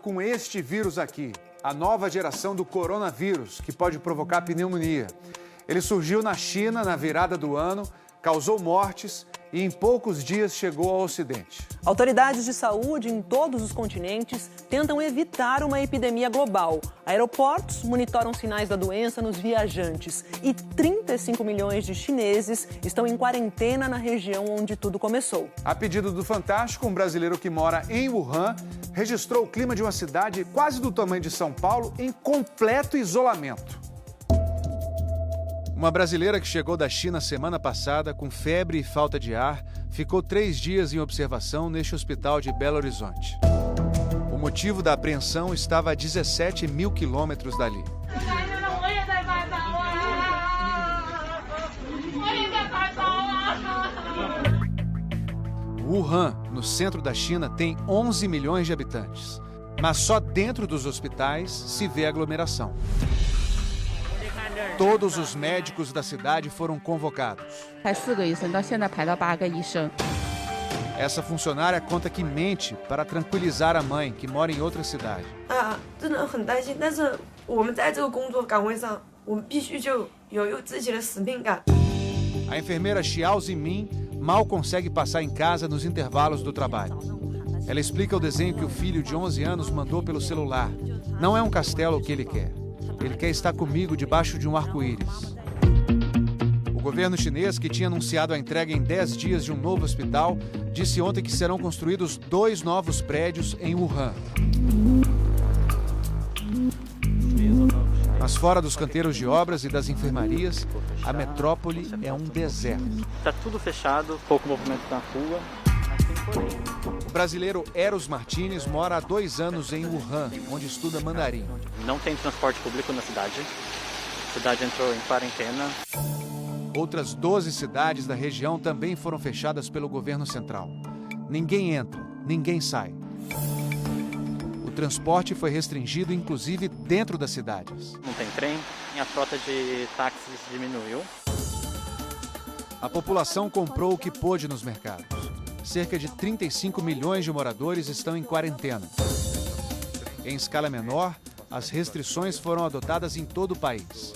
Com este vírus aqui, a nova geração do coronavírus, que pode provocar pneumonia. Ele surgiu na China na virada do ano, causou mortes e em poucos dias chegou ao Ocidente. Autoridades de saúde em todos os continentes tentam evitar uma epidemia global. Aeroportos monitoram sinais da doença nos viajantes e 35 milhões de chineses estão em quarentena na região onde tudo começou. A pedido do Fantástico, um brasileiro que mora em Wuhan registrou o clima de uma cidade quase do tamanho de São Paulo em completo isolamento. Uma brasileira que chegou da China semana passada com febre e falta de ar ficou 3 dias em observação neste hospital de Belo Horizonte. O motivo da apreensão estava a 17 mil quilômetros dali. Wuhan, no centro da China, tem 11 milhões de habitantes, mas só dentro dos hospitais se vê aglomeração. Todos os médicos da cidade foram convocados. Essa funcionária conta que mente para tranquilizar a mãe, que mora em outra cidade. A enfermeira Xiao Zimin mal consegue passar em casa nos intervalos do trabalho. Ela explica o desenho que o filho de 11 anos mandou pelo celular. Não é um castelo o que ele quer. Ele quer estar comigo debaixo de um arco-íris. O governo chinês, que tinha anunciado a entrega em 10 dias de um novo hospital, disse ontem que serão construídos 2 novos prédios em Wuhan. Mas fora dos canteiros de obras e das enfermarias, a metrópole é um deserto. Está tudo fechado, pouco movimento na rua, mas tem porém. O brasileiro Eros Martins mora há 2 anos em Wuhan, onde estuda mandarim. Não tem transporte público na cidade. A cidade entrou em quarentena. Outras 12 cidades da região também foram fechadas pelo governo central. Ninguém entra, ninguém sai. O transporte foi restringido, inclusive dentro das cidades. Não tem trem e a frota de táxis diminuiu. A população comprou o que pôde nos mercados. Cerca de 35 milhões de moradores estão em quarentena. Em escala menor, as restrições foram adotadas em todo o país.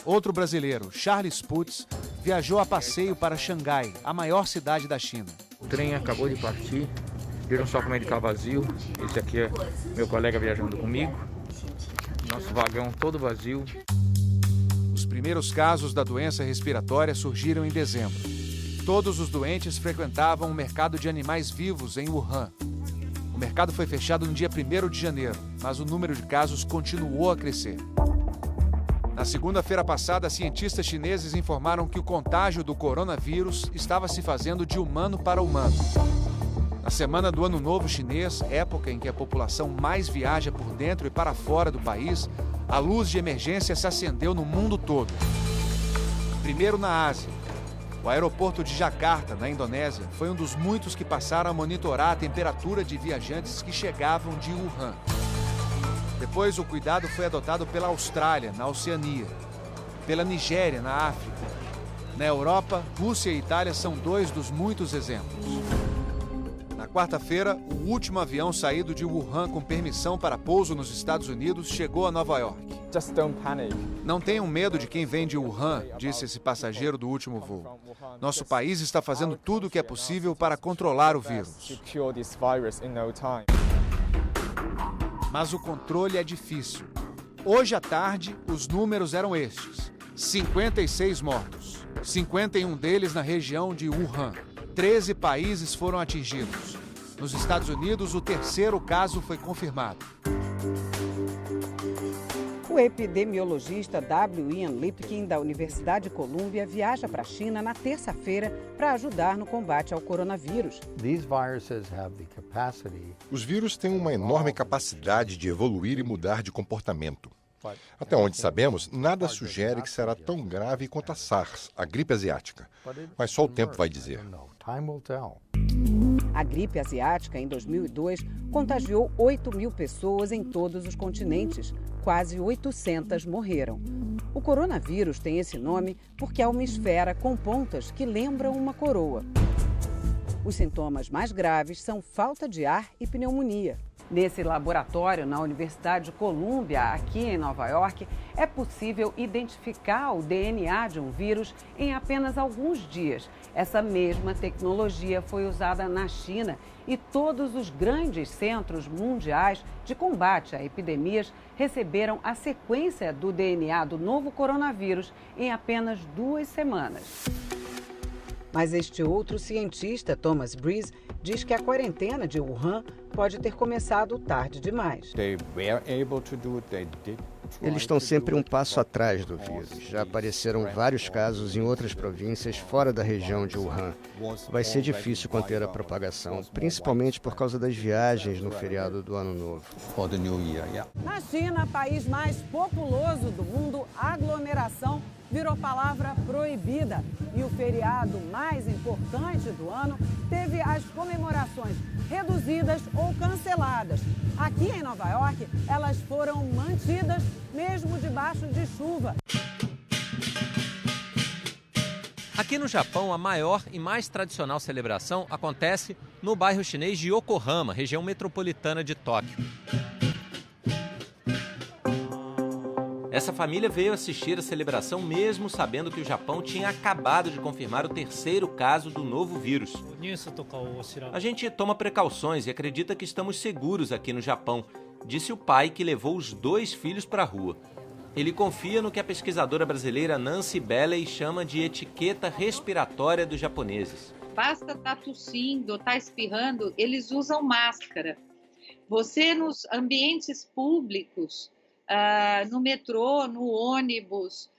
Outro brasileiro, Charles Putz, viajou a passeio para Xangai, a maior cidade da China. O trem acabou de partir, viram só como ele está vazio. Esse aqui é meu colega viajando comigo. Nosso vagão todo vazio. Os primeiros casos da doença respiratória surgiram em dezembro. Todos os doentes frequentavam o mercado de animais vivos em Wuhan. O mercado foi fechado no dia 1º de janeiro, mas o número de casos continuou a crescer. Na segunda-feira passada, cientistas chineses informaram que o contágio do coronavírus estava se fazendo de humano para humano. Na semana do Ano Novo Chinês, época em que a população mais viaja por dentro e para fora do país, a luz de emergência se acendeu no mundo todo. Primeiro na Ásia. O aeroporto de Jakarta, na Indonésia, foi um dos muitos que passaram a monitorar a temperatura de viajantes que chegavam de Wuhan. Depois, o cuidado foi adotado pela Austrália, na Oceania, pela Nigéria, na África. Na Europa, Rússia e Itália são 2 dos muitos exemplos. Na quarta-feira, o último avião saído de Wuhan com permissão para pouso nos Estados Unidos chegou a Nova York. Just don't panic. Não tenham medo de quem vem de Wuhan, disse esse passageiro do último voo. Nosso país está fazendo tudo o que é possível para controlar o vírus. Mas o controle é difícil. Hoje à tarde, os números eram estes: 56 mortos, 51 deles na região de Wuhan. 13 países foram atingidos. Nos Estados Unidos, o 3º caso foi confirmado. O epidemiologista W. Ian Lipkin, da Universidade de Colômbia, viaja para a China na terça-feira para ajudar no combate ao coronavírus. Os vírus têm uma enorme capacidade de evoluir e mudar de comportamento. Até onde sabemos, nada sugere que será tão grave quanto a SARS, a gripe asiática. Mas só o tempo vai dizer. A gripe asiática, em 2002, contagiou 8 mil pessoas em todos os continentes. Quase 800 morreram. O coronavírus tem esse nome porque é uma esfera com pontas que lembram uma coroa. Os sintomas mais graves são falta de ar e pneumonia. Nesse laboratório, na Universidade de Columbia, aqui em Nova York, é possível identificar o DNA de um vírus em apenas alguns dias. Essa mesma tecnologia foi usada na China e todos os grandes centros mundiais de combate a epidemias receberam a sequência do DNA do novo coronavírus em apenas 2 semanas. Mas este outro cientista, Thomas Breeze, diz que a quarentena de Wuhan pode ter começado tarde demais. Eles estão sempre um passo atrás do vírus. Já apareceram vários casos em outras províncias fora da região de Wuhan. Vai ser difícil conter a propagação, principalmente por causa das viagens no feriado do Ano Novo. Na China, país mais populoso do mundo, a aglomeração virou palavra proibida. E o feriado mais importante do ano teve as comemorações reduzidas ou canceladas. Aqui em Nova York, elas foram mantidas mesmo debaixo de chuva. Aqui no Japão, a maior e mais tradicional celebração acontece no bairro chinês de Yokohama, região metropolitana de Tóquio. Essa família veio assistir a celebração mesmo sabendo que o Japão tinha acabado de confirmar o 3º caso do novo vírus. A gente toma precauções e acredita que estamos seguros aqui no Japão, disse o pai que levou os 2 filhos para a rua. Ele confia no que a pesquisadora brasileira Nancy Belley chama de etiqueta respiratória dos japoneses. Basta estar tossindo, estar espirrando, eles usam máscara. Você nos ambientes públicos, no metrô, no ônibus,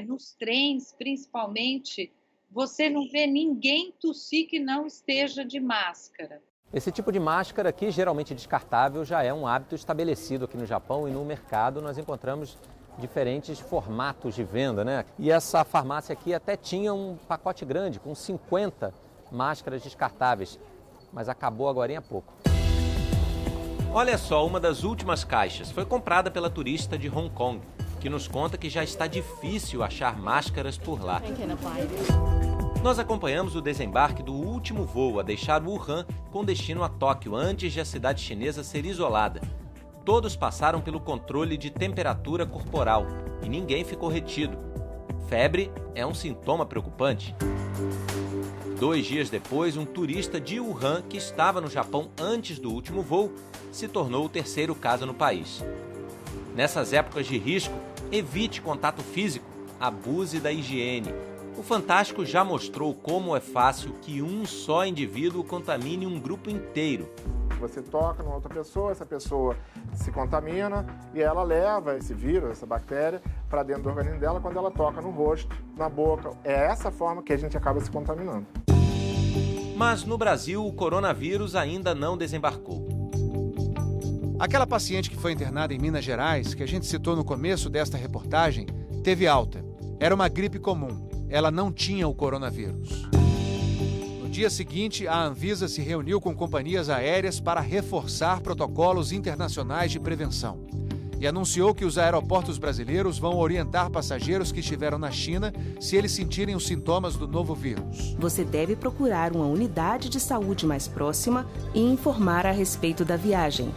nos trens principalmente, você não vê ninguém tossir que não esteja de máscara. Esse tipo de máscara aqui, geralmente descartável, já é um hábito estabelecido aqui no Japão e no mercado nós encontramos diferentes formatos de venda, né? E essa farmácia aqui até tinha um pacote grande com 50 máscaras descartáveis, mas acabou agora há pouco. Olha só, uma das últimas caixas foi comprada pela turista de Hong Kong, que nos conta que já está difícil achar máscaras por lá. Nós acompanhamos o desembarque do último voo a deixar Wuhan com destino a Tóquio antes de a cidade chinesa ser isolada. Todos passaram pelo controle de temperatura corporal e ninguém ficou retido. Febre é um sintoma preocupante. 2 dias depois, um turista de Wuhan, que estava no Japão antes do último voo, se tornou o 3º caso no país. Nessas épocas de risco, evite contato físico, abuse da higiene. O Fantástico já mostrou como é fácil que um só indivíduo contamine um grupo inteiro. Você toca numa outra pessoa, essa pessoa se contamina e ela leva esse vírus, essa bactéria, para dentro do organismo dela quando ela toca no rosto, na boca. É essa forma que a gente acaba se contaminando. Mas no Brasil, o coronavírus ainda não desembarcou. Aquela paciente que foi internada em Minas Gerais, que a gente citou no começo desta reportagem, teve alta. Era uma gripe comum. Ela não tinha o coronavírus. No dia seguinte, a Anvisa se reuniu com companhias aéreas para reforçar protocolos internacionais de prevenção e anunciou que os aeroportos brasileiros vão orientar passageiros que estiveram na China se eles sentirem os sintomas do novo vírus. Você deve procurar uma unidade de saúde mais próxima e informar a respeito da viagem.